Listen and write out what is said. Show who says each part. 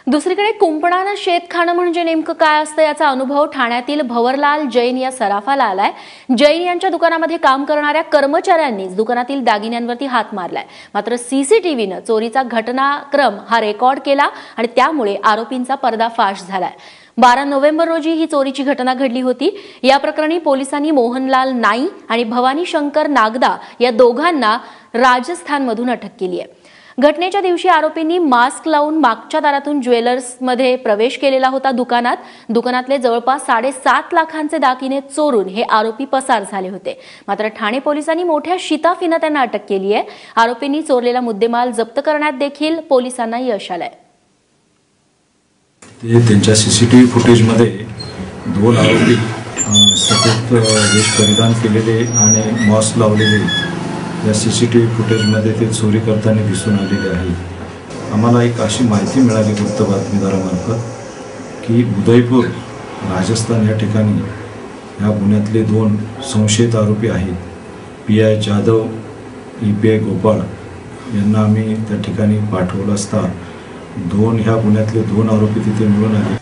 Speaker 1: दुसरीकडे कुंपणानं शेत खाणं म्हणजे नेमकं काय असतं याचा अनुभव ठाण्यातील भवरलाल जैन या सराफाला आलाय। जैन यांच्या दुकानामध्ये काम करणाऱ्या कर्मचाऱ्यांनीच दुकानातील दागिन्यांवरती हात मारलाय। मात्र सीसीटीव्हीनं चोरीचा घटनाक्रम हा रेकॉर्ड केला आणि त्यामुळे आरोपींचा पर्दाफाश झालाय। 12 नोव्हेंबर रोजी ही चोरीची घटना घडली होती। या प्रकरणी पोलिसांनी मोहनलाल नाई आणि भवानी शंकर नागदा या दोघांना राजस्थानमधून अटक केली आहे। घटनेच्या दिवशी आरोपींनी मास्क लावून मागच्या दारातून ज्वेलर्समध्ये प्रवेश केलेला होता। दुकानातले जवळपास 7.5 लाखांचे दागिने चोरून हे आरोपी पसार झाले होते। मात्र ठाणे पोलिसांनी मोठ्या शिताफीनं त्यांना अटक केली आहे। आरोपींनी चोरलेला मुद्देमाल जप्त करण्यात देखील पोलिसांना यश आलंय।
Speaker 2: त्यांच्या सीसीटीव्ही फुटेजमध्ये 2 आरोपी सतत वेश परिधान केलेले आणि मास्क लावलेले या सीसीटीव्ही फुटेजमध्ये ते चोरी करताना दिसून आलेले आहे। आम्हाला एक अशी माहिती मिळाली गुप्त बातमीदारामार्फत की उदयपूर राजस्थान या ठिकाणी या गुन्ह्यातले 2 संशयित आरोपी आहेत। PI जाधव EPI गोपाळ यांना आम्ही त्या ठिकाणी पाठवलं असता ह्या गुन्ह्यातले 2 आरोपी तिथे मिळून आले।